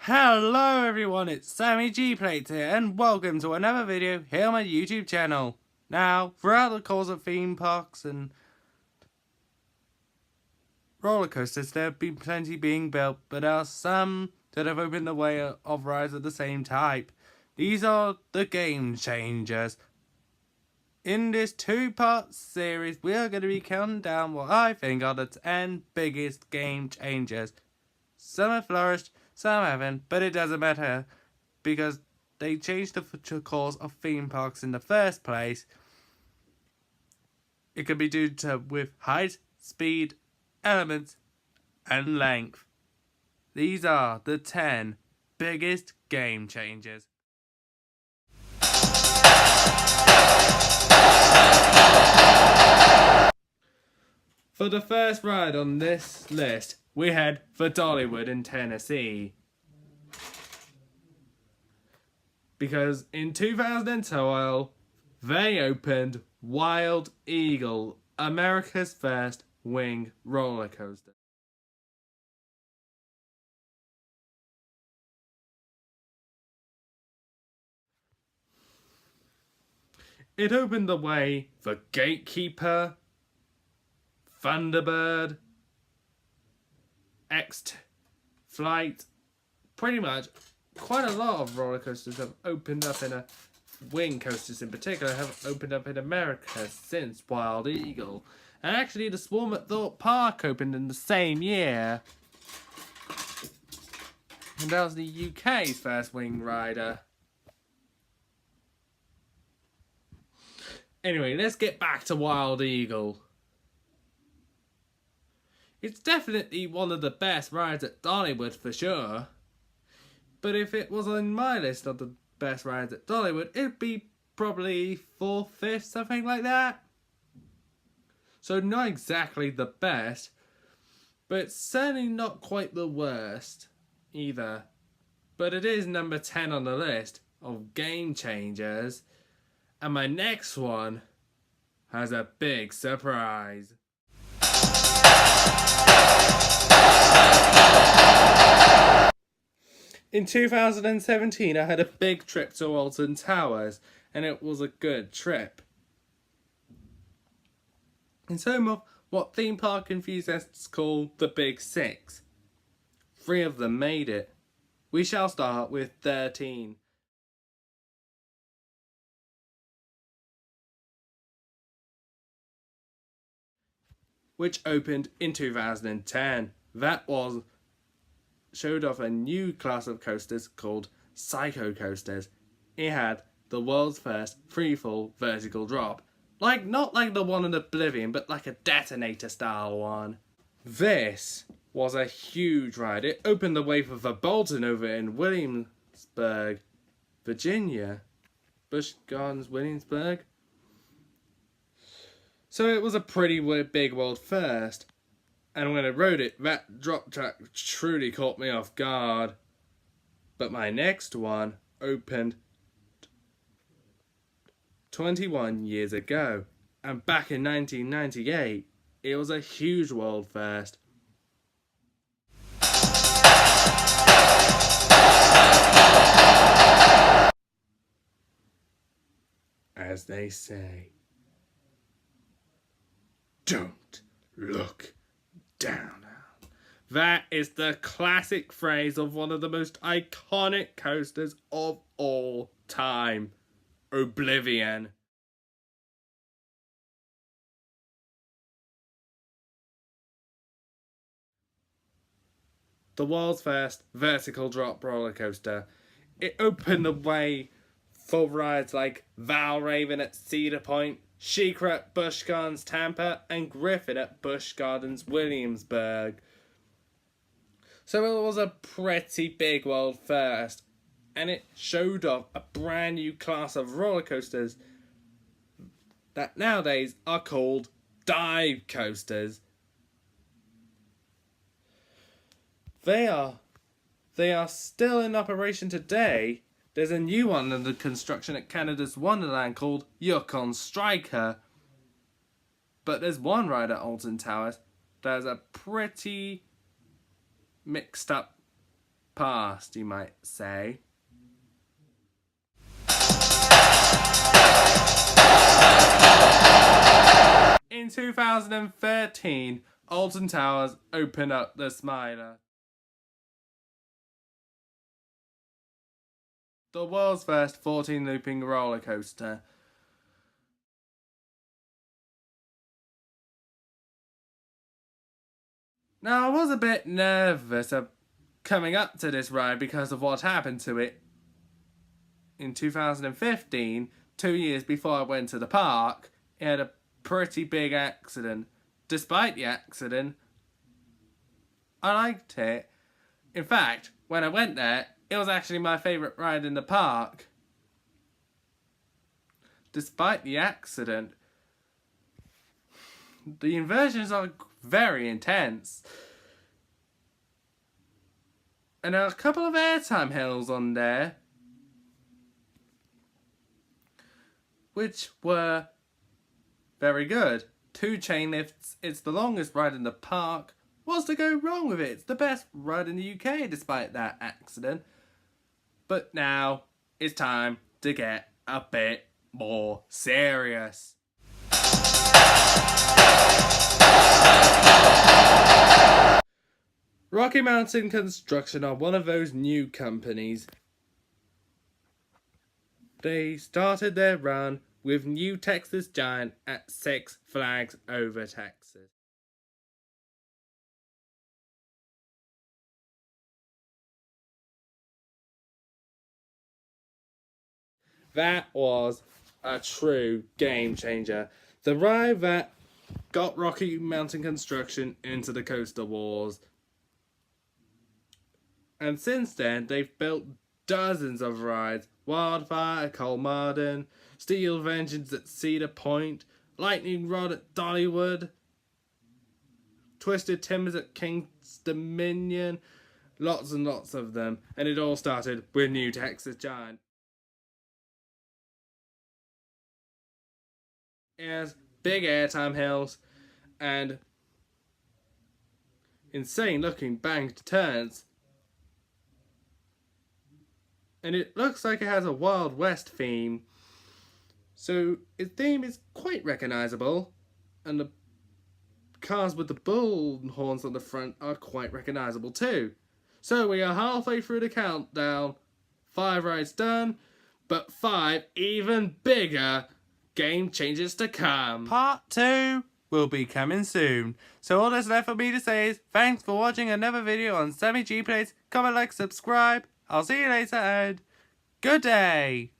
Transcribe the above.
Hello everyone, it's Sammy G Plates here and welcome to another video here on my YouTube channel. Now, throughout the course of theme parks and roller coasters, there have been plenty being built, but there are some that have opened the way of rides of the same type. These are the GameChangers. In this two-part series, we are going to be counting down what I think are the 10 biggest game changers. Some have flourished, some haven't, but it doesn't matter because they changed the future course of theme parks in the first place. It could be due to with height, speed, elements, and length. These are the 10 biggest game changers. For the first ride on this list, we head for Dollywood in Tennessee. Because in 2012, they opened Wild Eagle, America's first wing roller coaster. It opened the way for Gatekeeper, Thunderbird, X-Flight. Pretty much quite a lot of roller coasters have opened up in wing coasters in particular have opened up in America since Wild Eagle. And actually the Swarm at Thorpe Park opened in the same year. And that was the UK's first wing rider. Anyway, let's get back to Wild Eagle. It's definitely one of the best rides at Dollywood for sure. But if it was on my list of the best rides at Dollywood, it'd be probably 4th, 5th, something like that. So not exactly the best, but it's certainly not quite the worst either. But it is number 10 on the list of game changers. And my next one has a big surprise. In 2017, I had a big trip to Alton Towers, and it was a good trip. It's home of what theme park enthusiasts call the Big Six. 3 of them made it. We shall start with 13. Which opened in 2010. That showed off a new class of coasters called Psycho Coasters. It had the world's first free-fall vertical drop. Not like the one in Oblivion, but like a detonator style one. This was a huge ride. It opened the way for the Bolton over in Williamsburg, Virginia. Busch Gardens, Williamsburg. So it was a pretty big world first. And when I rode it, that drop track truly caught me off guard. But my next one opened 21 years ago. And back in 1998, it was a huge world first. As they say, don't look down. That is the classic phrase of one of the most iconic coasters of all time, Oblivion. The world's first vertical drop roller coaster. It opened the way for rides like Valraven at Cedar Point, Sheikra at Busch Gardens Tampa, and Griffin at Busch Gardens Williamsburg. So it was a pretty big world first, and it showed off a brand new class of roller coasters that nowadays are called dive coasters. They are still in operation today. There's a new one under construction at Canada's Wonderland called Yukon Striker. But there's one ride at Alton Towers that has a pretty mixed up past, you might say. In 2013, Alton Towers opened up the Smiler. The world's first 14-looping roller coaster. Now, I was a bit nervous of coming up to this ride because of what happened to it in 2015, 2 years before I went to the park. It had a pretty big accident. Despite the accident, I liked it. In fact, when I went there, it was actually my favourite ride in the park. Despite the accident, the inversions are very intense. And there are a couple of airtime hills on there, which were very good. 2 chain lifts. It's the longest ride in the park. What's to go wrong with it? It's the best ride in the UK despite that accident. But now it's time to get a bit more serious. Rocky Mountain Construction are one of those new companies. They started their run with New Texas Giant at 6 Flags Over Texas. That was a true game changer. The ride that got Rocky Mountain Construction into the Coaster Wars. And since then, they've built dozens of rides. Wildfire at Colmarden, Steel Vengeance at Cedar Point, Lightning Rod at Dollywood, Twisted Timbers at King's Dominion. Lots and lots of them. And it all started with New Texas Giant. It has big airtime hills and insane looking banked turns. And it looks like it has a Wild West theme. So its theme is quite recognisable. And the cars with the bull horns on the front are quite recognisable too. So we are halfway through the countdown. 5 rides done, but 5 even bigger game changes to come. Part 2 will be coming soon. So all that's left for me to say is thanks for watching another video on Sammy G Plays. Comment, like, subscribe. I'll see you later and good day.